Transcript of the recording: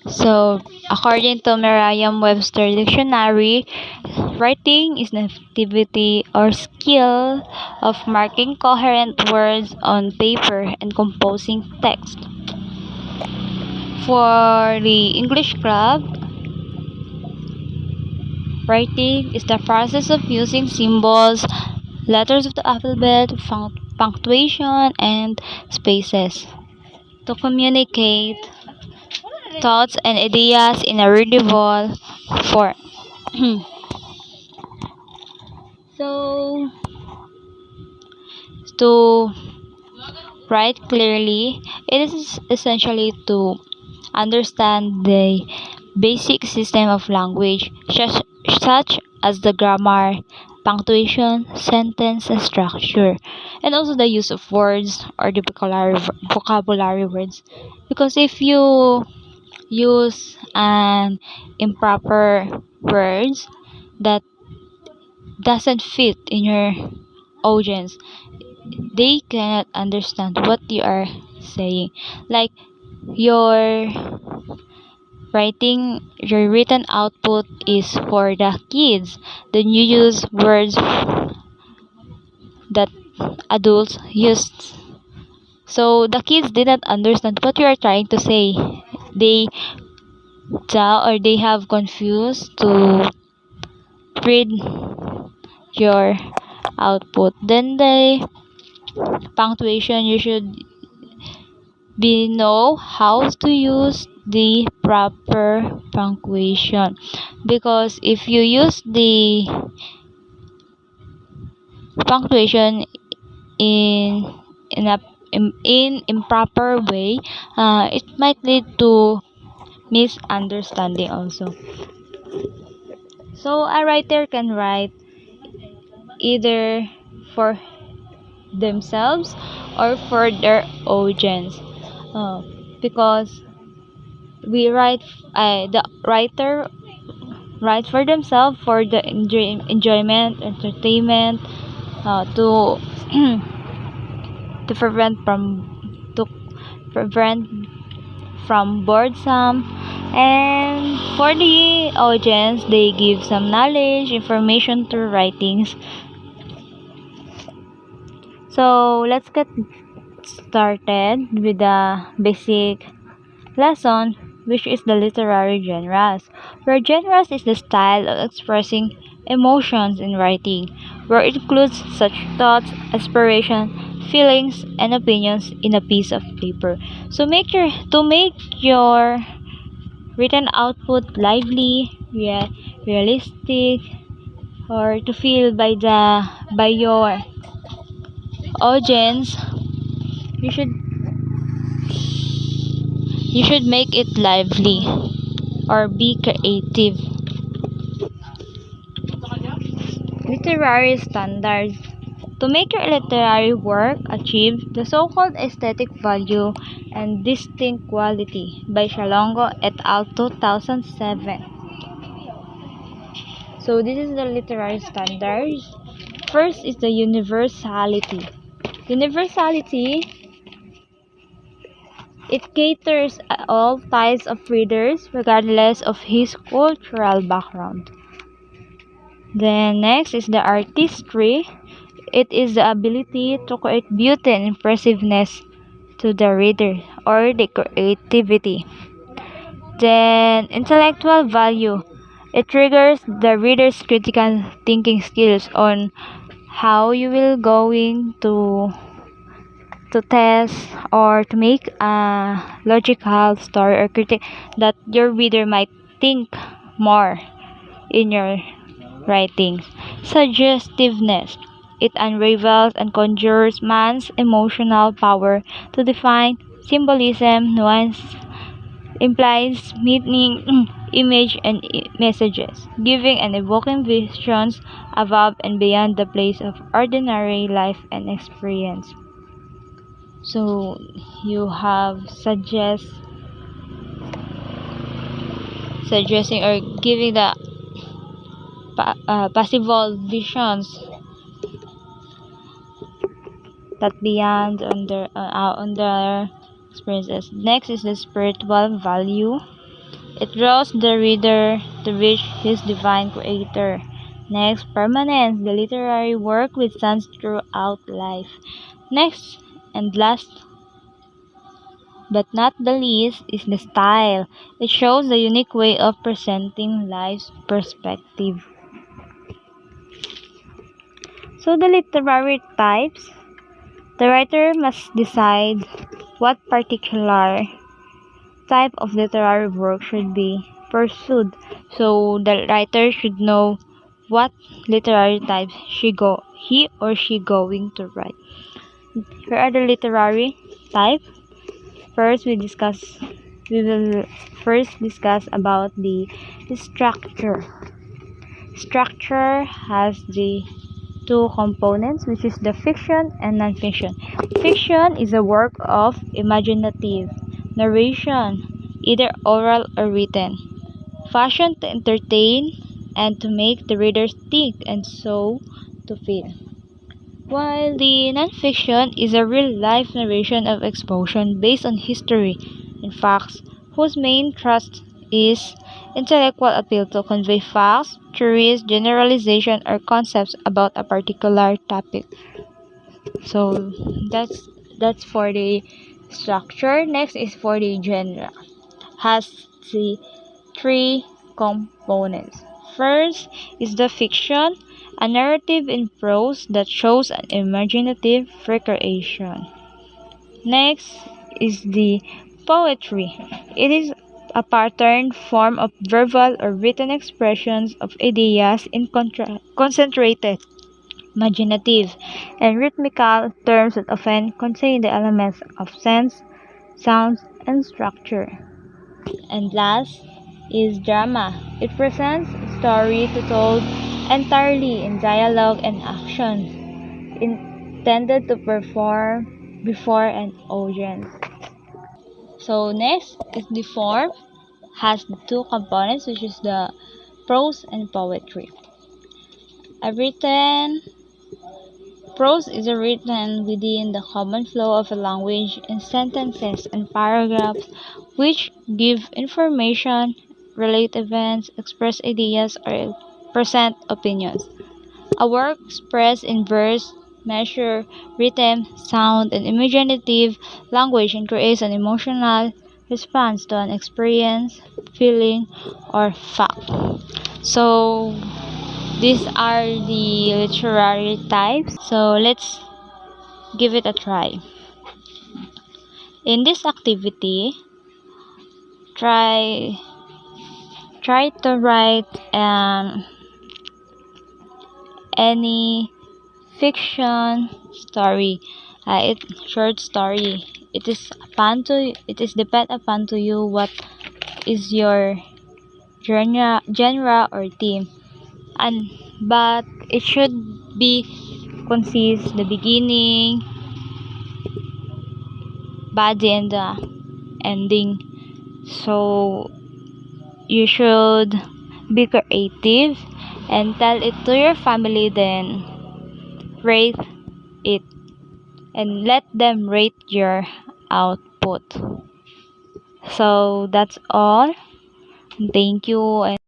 So, according to Merriam-Webster Dictionary, writing is an activity or skill of marking coherent words on paper and composing text. For the English Club, writing is the process of using symbols, letters of the alphabet, punctuation, and spaces to communicate thoughts and ideas in a readable form. So, to write clearly, it is essentially to understand the basic system of language, such as the grammar, punctuation, sentence structure, and also the use of words or the vocabulary words. Because if you use an improper words that doesn't fit in your audience, they cannot understand what you are saying. Like your your written output is for the kids, then you use words that adults use. So the kids didn't understand what you are trying to say. They they have confused to read your output. Then the punctuation, you should be know how to use the proper punctuation, because if you use the punctuation in in improper way, it might lead to misunderstanding also. So a writer can write either for themselves or for their audience, uh, because the writer writes for themselves for the enjoyment, entertainment, to to to prevent from boredom, and for the audience they give some knowledge information through writings. So let's get started with the basic lesson, which is the literary genres, where genres is the style of expressing emotions in writing, where it includes such thoughts, aspiration, feelings, and opinions in a piece of paper. So to make your written output lively, realistic, or to feel by your audience, you should make it lively or be creative. Literary standards. To make your literary work achieve the so-called aesthetic value and distinct quality by Shalongo et al. 2007. So this is the literary standards. First is the universality. Universality, it caters all types of readers regardless of his cultural background. Then next is the artistry. It is the ability to create beauty and impressiveness to the reader, or the creativity. Then intellectual value. It triggers the reader's critical thinking skills on how you will going to test or to make a logical story or critic that your reader might think more in your writings. Suggestiveness. It unravels and conjures man's emotional power to define symbolism, nuance, implies meaning, image, and messages, giving and evoking visions above and beyond the place of ordinary life and experience. So you have suggesting or giving the possible visions that beyond on their experiences. Next is the spiritual value. It draws the reader to reach his divine creator. Next, permanence. The literary work withstands throughout life. Next and last but not the least is the style. It shows the unique way of presenting life's perspective. So the literary types, the writer must decide what particular type of literary work should be pursued. So the writer should know what literary type he or she going to write. Here are the literary type. First we will first discuss about the structure. Structure has the two components, which is the fiction and non-fiction. Fiction is a work of imaginative narration, either oral or written, fashioned to entertain and to make the readers think and so to feel. While the non-fiction is a real-life narration of exposition based on history and facts, whose main thrust is intellectual appeal to convey facts, theories, generalization, or concepts about a particular topic. So that's for the structure. Next is for the genre. Has the three components. First is the fiction, a narrative in prose that shows an imaginative recreation. Next is the poetry. It is a patterned form of verbal or written expressions of ideas in concentrated, imaginative, and rhythmical terms that often contain the elements of sense, sounds, and structure. And last is drama. It presents a story told entirely in dialogue and action, intended to perform before an audience. So next is the form, has the two components, which is the prose and poetry. A written Prose is written within the common flow of a language in sentences and paragraphs which give information, relate events, express ideas, or present opinions. A work expressed in verse, measure, rhythm, sound, and imaginative language and creates an emotional response to an experience, feeling, or fact. So these are the literary types. So let's give it a try. In this activity, try to write any fiction story, short story. It is depend upon to you what is your genre or theme, and but it should be consist the beginning, body, and the ending. So you should be creative and tell it to your family, then rate it and let them rate your output. So that's all. Thank you. And